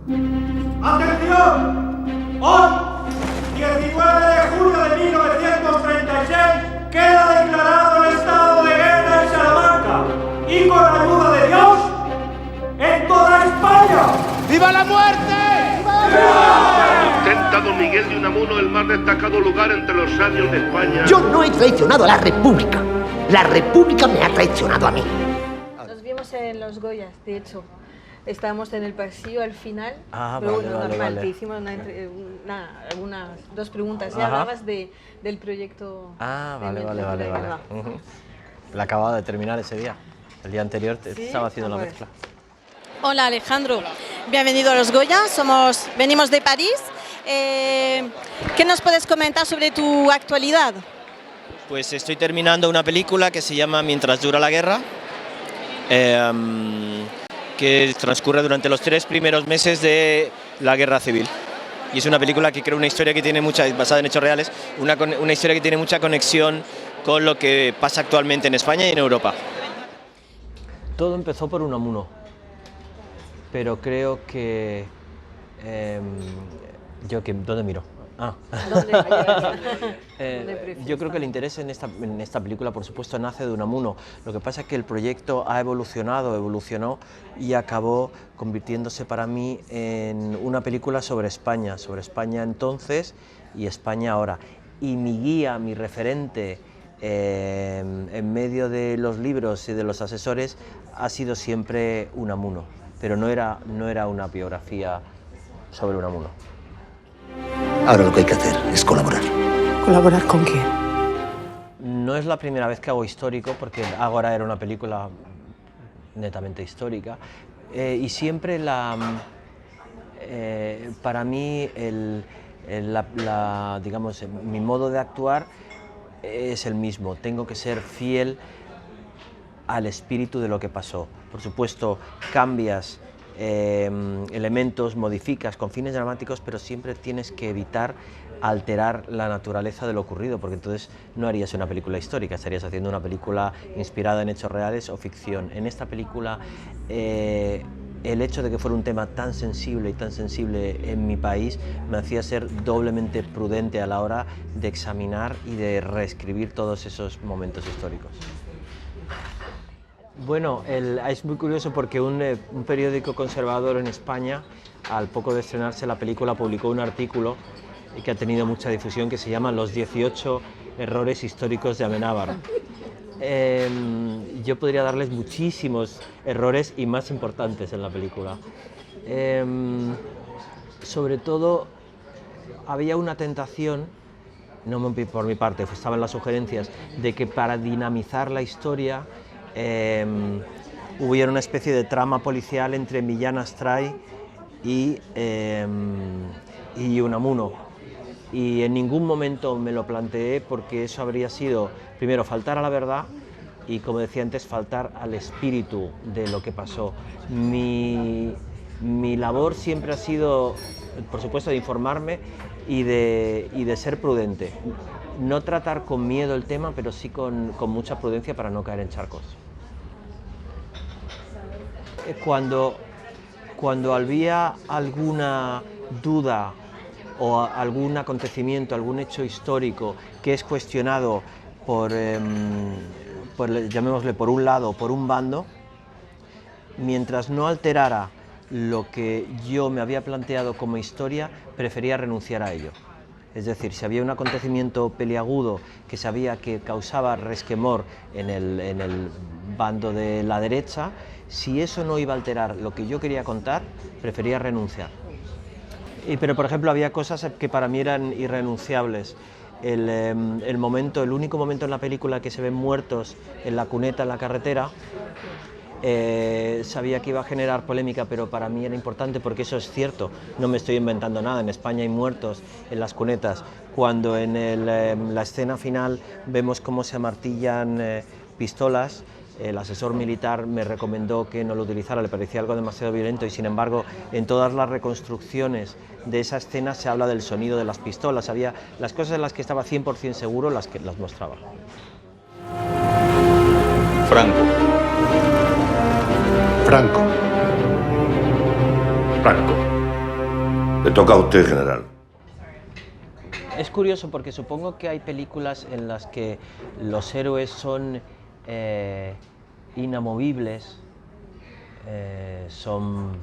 ¡Atención! Hoy, 19 de junio de 1936, queda declarado el estado de guerra en Salamanca y con la ayuda de Dios, en toda España. ¡Viva la muerte! ¡Viva! Ostenta don Miguel de Unamuno el más destacado lugar entre los sabios de España. Yo no he traicionado a la República. La República me ha traicionado a mí. Nos vimos en los Goyas, de hecho. Estábamos en el pasillo al final, Ah, pero vale, bueno, vale, normal, vale. te hicimos algunas dos preguntas. Ya Ajá. hablabas del proyecto. Ah, de vale, vale, Mezcla vale, de vale. Bilbao. La acababa de terminar ese día. El día anterior ¿Sí? estaba haciendo la Pues. mezcla. Hola Alejandro, bienvenido a los Goya, venimos de París. ¿Qué nos puedes comentar sobre tu actualidad? Pues estoy terminando una película que se llama Mientras dura la guerra, que transcurre durante los 3 primeros meses de la guerra civil. Y es una película que creo una historia que tiene basada en hechos reales, una historia que tiene mucha conexión con lo que pasa actualmente en España y en Europa. Todo empezó por Unamuno, pero creo que... ¿Dónde miro? Ah. ¿Dónde vayas? Yo creo que el interés en esta película, por supuesto, nace de Unamuno. Lo que pasa es que el proyecto ha evolucionó y acabó convirtiéndose para mí en una película sobre España entonces y España ahora. Y mi guía, mi referente en medio de los libros y de los asesores ha sido siempre Unamuno, pero no era una biografía sobre Unamuno. Ahora lo que hay que hacer es colaborar. ¿Colaborar con quién? No es la primera vez que hago histórico, porque Ágora era una película netamente histórica, y siempre para mí digamos, mi modo de actuar es el mismo. Tengo que ser fiel al espíritu de lo que pasó. Por supuesto, cambias elementos, modificas con fines dramáticos, pero siempre tienes que evitar alterar la naturaleza de lo ocurrido, porque entonces no harías una película histórica, estarías haciendo una película inspirada en hechos reales o ficción. En esta película, el hecho de que fuera un tema tan sensible en mi país me hacía ser doblemente prudente a la hora de examinar y de reescribir todos esos momentos históricos. Bueno, es muy curioso porque un periódico conservador en España, al poco de estrenarse la película, publicó un artículo que ha tenido mucha difusión que se llama Los 18 errores históricos de Amenábar. Yo podría darles muchísimos errores y más importantes en la película. Sobre todo, había una tentación, no por mi parte, estaban las sugerencias, de que para dinamizar la historia hubiera una especie de trama policial entre Millán Astray y Unamuno. Y en ningún momento me lo planteé, porque eso habría sido, primero, faltar a la verdad y, como decía antes, faltar al espíritu de lo que pasó. Mi labor siempre ha sido, por supuesto, de informarme y de ser prudente. No tratar con miedo el tema, pero sí con mucha prudencia para no caer en charcos. Cuando había alguna duda o algún acontecimiento, algún hecho histórico que es cuestionado llamémosle por un lado o por un bando, mientras no alterara lo que yo me había planteado como historia, prefería renunciar a ello. Es decir, si había un acontecimiento peliagudo que sabía que causaba resquemor en el bando de la derecha, si eso no iba a alterar lo que yo quería contar, prefería renunciar. Pero, por ejemplo, había cosas que para mí eran irrenunciables. El único momento en la película que se ven muertos en la cuneta, en la carretera, sabía que iba a generar polémica, pero para mí era importante porque eso es cierto, no me estoy inventando nada. En España hay muertos en las cunetas. Cuando en la escena final vemos cómo se amartillan pistolas, el asesor militar me recomendó que no lo utilizara, le parecía algo demasiado violento, y sin embargo en todas las reconstrucciones de esa escena se habla del sonido de las pistolas. Había las cosas en las que estaba 100% seguro, las mostraba. Franco. Franco. Le toca a usted, general. Es curioso porque supongo que hay películas en las que los héroes son inamovibles, son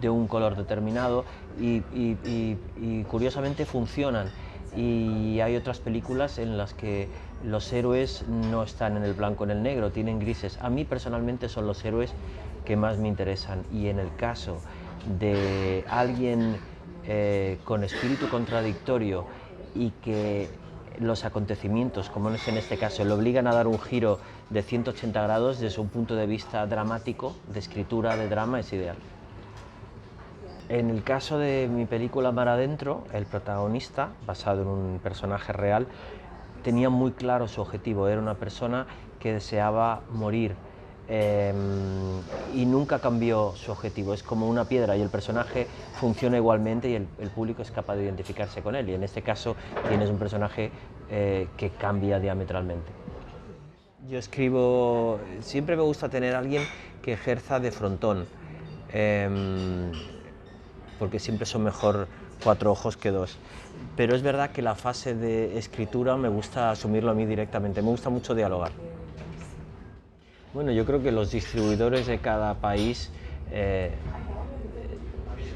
de un color determinado y curiosamente funcionan. Y hay otras películas en las que los héroes no están en el blanco o en el negro, tienen grises. A mí personalmente son los héroes que más me interesan, y en el caso de alguien con espíritu contradictorio y que los acontecimientos, como es en este caso, le obligan a dar un giro de 180 grados desde un punto de vista dramático, de escritura, de drama, es ideal. En el caso de mi película Mar Adentro, el protagonista, basado en un personaje real, tenía muy claro su objetivo. Era una persona que deseaba morir y nunca cambió su objetivo. Es como una piedra y el personaje funciona igualmente y el público es capaz de identificarse con él. Y en este caso tienes un personaje que cambia diametralmente. Yo escribo, siempre me gusta tener a alguien que ejerza de frontón. Porque siempre son mejor 4 ojos que 2. Pero es verdad que la fase de escritura me gusta asumirlo a mí directamente, me gusta mucho dialogar. Bueno, yo creo que los distribuidores de cada país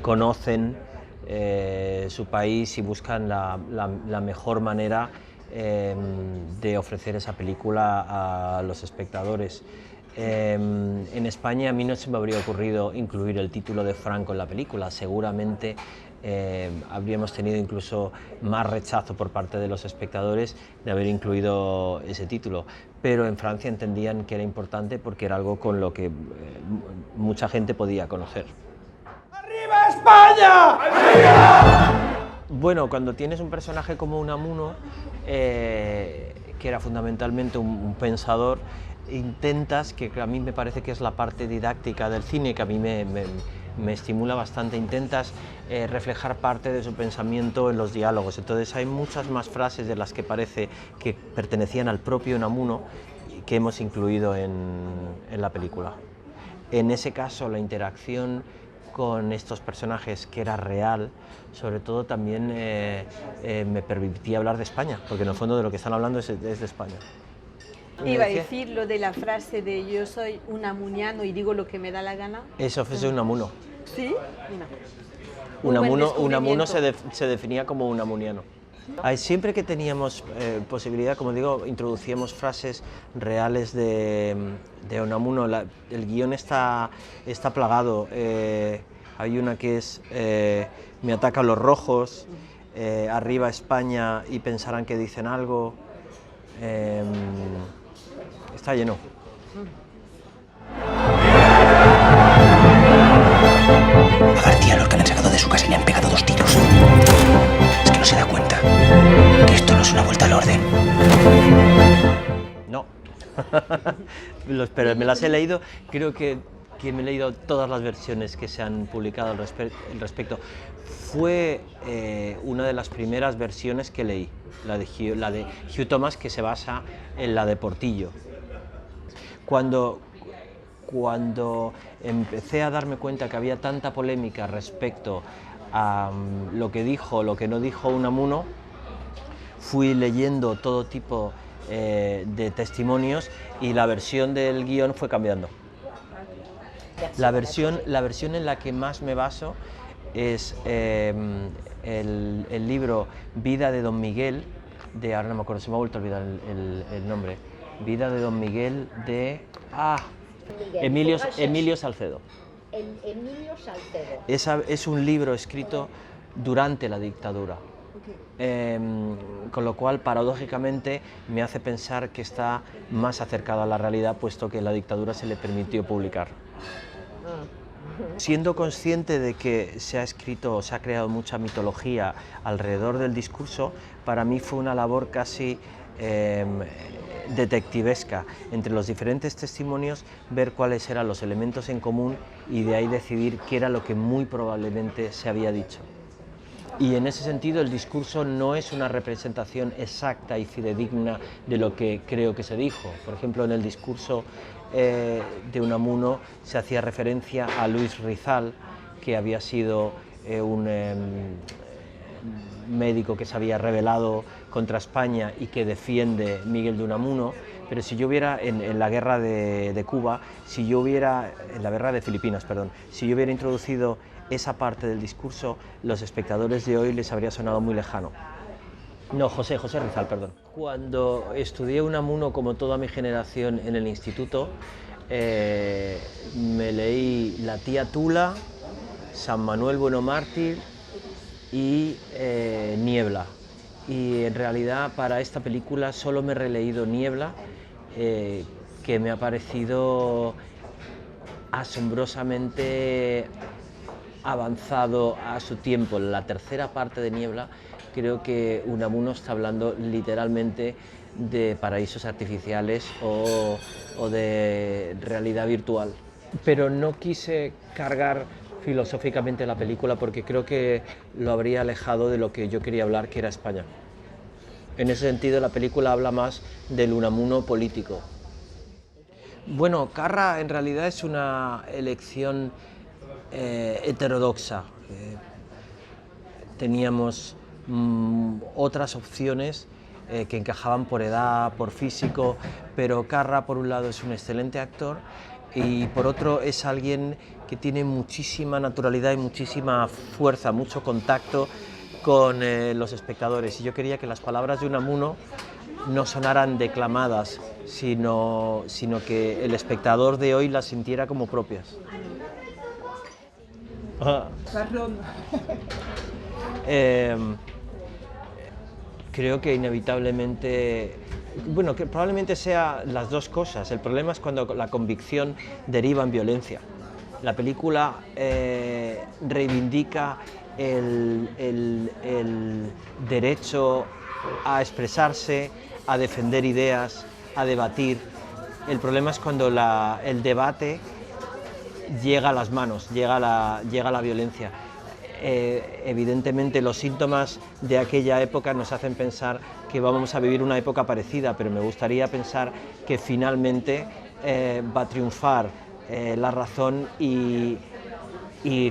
conocen su país y buscan la mejor manera de ofrecer esa película a los espectadores. En España a mí no se me habría ocurrido incluir el título de Franco en la película. Seguramente habríamos tenido incluso más rechazo por parte de los espectadores de haber incluido ese título, pero en Francia entendían que era importante porque era algo con lo que mucha gente podía conocer. ¡Arriba España! ¡Arriba! Bueno, cuando tienes un personaje como Unamuno, que era fundamentalmente un pensador, intentas, que a mí me parece que es la parte didáctica del cine, que a mí me estimula bastante, intentas reflejar parte de su pensamiento en los diálogos. Entonces hay muchas más frases de las que parece que pertenecían al propio Unamuno que hemos incluido en la película. En ese caso, la interacción con estos personajes, que era real, sobre todo también me permitía hablar de España, porque en el fondo de lo que están hablando es de España. Iba a decir lo de la frase de yo soy unamuniano y digo lo que me da la gana. Eso fue Unamuno. ¿Sí? Unamuno se definía como unamuniano. Siempre que teníamos posibilidad, como digo, introducíamos frases reales de Unamuno. El guión está plagado. Hay una que es me atacan los rojos, arriba España y pensarán que dicen algo. Está lleno. A García los que le han sacado de su casa y le han pegado 2 tiros. Es que no se da cuenta que esto no es una vuelta al orden. No. Pero me las he leído, creo que me he leído todas las versiones que se han publicado al respecto. Fue una de las primeras versiones que leí, la de Hugh Thomas, que se basa en la de Portillo. Cuando empecé a darme cuenta que había tanta polémica respecto a lo que dijo o lo que no dijo Unamuno, fui leyendo todo tipo de testimonios y la versión del guión fue cambiando. La versión en la que más me baso es el libro Vida de Don Miguel, ahora no me acuerdo, se me ha vuelto a olvidar el nombre. Vida de Don Miguel de Emilio Salcedo. Emilio Salcedo. Es un libro escrito durante la dictadura, con lo cual paradójicamente me hace pensar que está más acercado a la realidad, puesto que la dictadura se le permitió publicar. Siendo consciente de que se ha creado mucha mitología alrededor del discurso, para mí fue una labor casi detectivesca, entre los diferentes testimonios, ver cuáles eran los elementos en común y de ahí decidir qué era lo que muy probablemente se había dicho. Y en ese sentido el discurso no es una representación exacta y fidedigna de lo que creo que se dijo. Por ejemplo, en el discurso de Unamuno se hacía referencia a Luis Rizal, que había sido un médico que se había rebelado contra España y que defiende Miguel de Unamuno, pero si yo hubiera, en la guerra de Cuba, si yo hubiera, en la guerra de Filipinas, perdón, si yo hubiera introducido esa parte del discurso, los espectadores de hoy les habría sonado muy lejano. No, José Rizal, perdón. Cuando estudié Unamuno, como toda mi generación en el instituto, me leí La tía Tula, San Manuel Bueno Mártir y Niebla. Y en realidad para esta película solo me he releído Niebla, que me ha parecido asombrosamente avanzado a su tiempo. En la tercera parte de Niebla creo que Unamuno está hablando literalmente de paraísos artificiales o de realidad virtual. Pero no quise cargar filosóficamente la película porque creo que lo habría alejado de lo que yo quería hablar, que era España. En ese sentido, la película habla más del Unamuno político. Bueno, Carra en realidad es una elección heterodoxa. Teníamos otras opciones que encajaban por edad, por físico, pero Carra por un lado es un excelente actor y por otro es alguien que tiene muchísima naturalidad y muchísima fuerza, mucho contacto con los espectadores, y yo quería que las palabras de Unamuno no sonaran declamadas, sino que el espectador de hoy las sintiera como propias. Creo que inevitablemente, bueno, que probablemente sea las dos cosas. El problema es cuando la convicción deriva en violencia. La película reivindica el derecho a expresarse, a defender ideas, a debatir. El problema es cuando el debate llega a las manos, llega a la violencia. Evidentemente los síntomas de aquella época nos hacen pensar que vamos a vivir una época parecida, pero me gustaría pensar que finalmente va a triunfar la razón y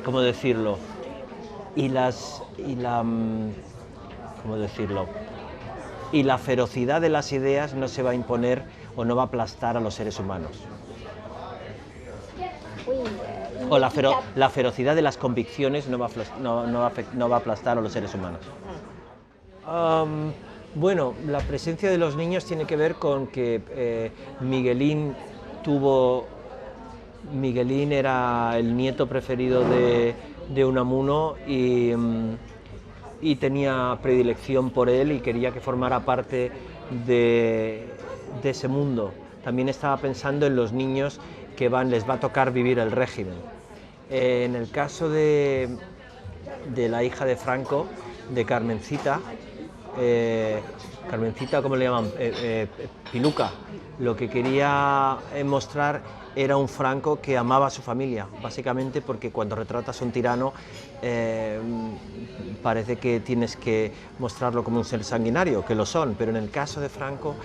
¿cómo decirlo? Y la ferocidad de las ideas no se va a imponer o no va a aplastar a los seres humanos. O la ferocidad de las convicciones no va a aplastar a los seres humanos. Bueno, la presencia de los niños tiene que ver con que Miguelín era el nieto preferido de Unamuno y tenía predilección por él y quería que formara parte de ese mundo. También estaba pensando en los niños que les va a tocar vivir el régimen. En el caso de la hija de Franco, de Carmencita, ¿cómo le llaman? Piluca, lo que quería mostrar era un Franco que amaba a su familia, básicamente porque cuando retratas a un tirano parece que tienes que mostrarlo como un ser sanguinario, que lo son, pero en el caso de Franco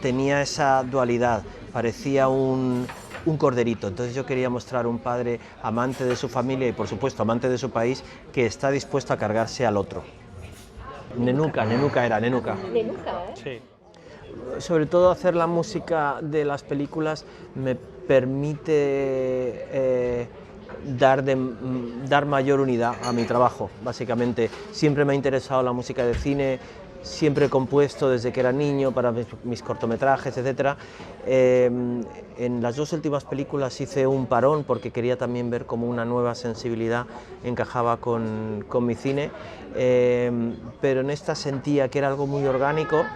tenía esa dualidad, parecía un corderito. Entonces yo quería mostrar un padre amante de su familia y por supuesto amante de su país que está dispuesto a cargarse al otro. Nenuca. ¿Nenuca, Sí. Sobre todo hacer la música de las películas me permite dar mayor unidad a mi trabajo, básicamente. Siempre me ha interesado la música de cine, siempre he compuesto desde que era niño para mis cortometrajes, etc. En las dos últimas películas hice un parón porque quería también ver cómo una nueva sensibilidad encajaba con mi cine, pero en esta sentía que era algo muy orgánico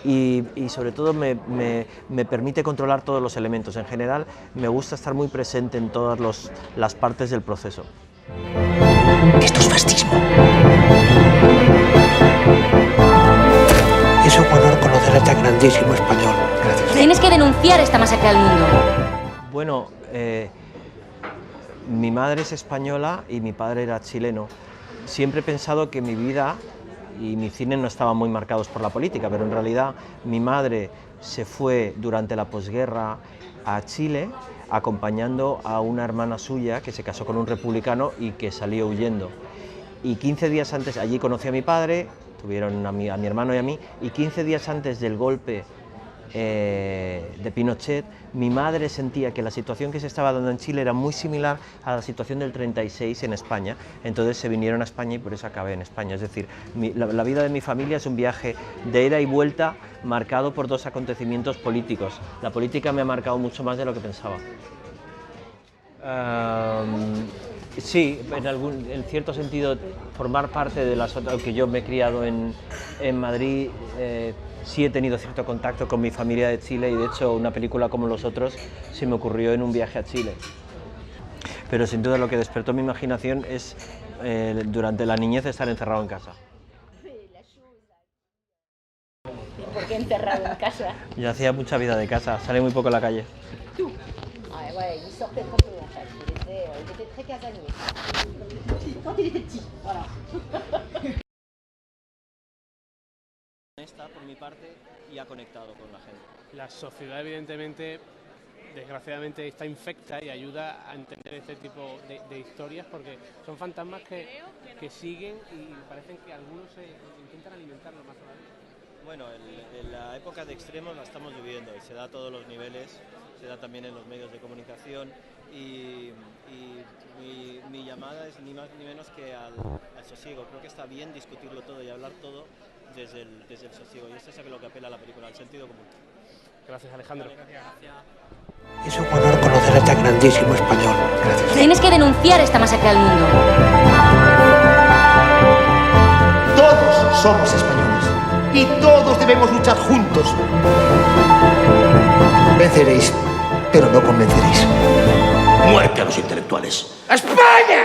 y sobre todo me permite controlar todos los elementos. En general me gusta estar muy presente en todas las partes del proceso. Esto es fascismo. Es un honor conocer a este grandísimo español. Gracias. Tienes que denunciar esta masacre al mundo. Bueno, mi madre es española y mi padre era chileno. Siempre he pensado que mi vida y mi cine no estaban muy marcados por la política, pero en realidad mi madre se fue durante la posguerra a Chile acompañando a una hermana suya que se casó con un republicano y que salió huyendo. Y 15 días antes, allí conocí a mi padre, tuvieron a mi hermano y a mí, y 15 días antes del golpe de Pinochet, mi madre sentía que la situación que se estaba dando en Chile era muy similar a la situación del 36 en España, entonces se vinieron a España y por eso acabé en España. Es decir, la vida de mi familia es un viaje de ida y vuelta marcado por dos acontecimientos políticos. La política me ha marcado mucho más de lo que pensaba. Sí, en cierto sentido, formar parte de las otras, aunque yo me he criado en Madrid, sí he tenido cierto contacto con mi familia de Chile y de hecho una película como Los Otros se me ocurrió en un viaje a Chile. Pero sin duda lo que despertó mi imaginación es durante la niñez estar encerrado en casa. ¿Por qué encerrado en casa? Yo hacía mucha vida de casa, salí muy poco a la calle. Ah, ouais, il sortait très peu en fait. Il était très casanier. Quand il était petit, voilà. Está por mi parte y ha conectado con la gente. La sociedad evidentemente, desgraciadamente, está infecta y ayuda a entender este tipo de historias porque son fantasmas que siguen y parecen que algunos se intentan alimentarlo más todavía. Bueno, en la época de extremos la estamos viviendo y se da a todos los niveles, se da también en los medios de comunicación y mi llamada es ni más ni menos que al sosiego. Creo que está bien discutirlo todo y hablar todo desde el sosiego y esto es a lo que apela a la película, al sentido común. Gracias, Alejandro. Es un honor conocer a este grandísimo español. Gracias. Tienes que denunciar esta masacre al mundo. Todos somos españoles y todos debemos luchar juntos. Venceréis, pero no convenceréis. Muerte a los intelectuales. ¡España!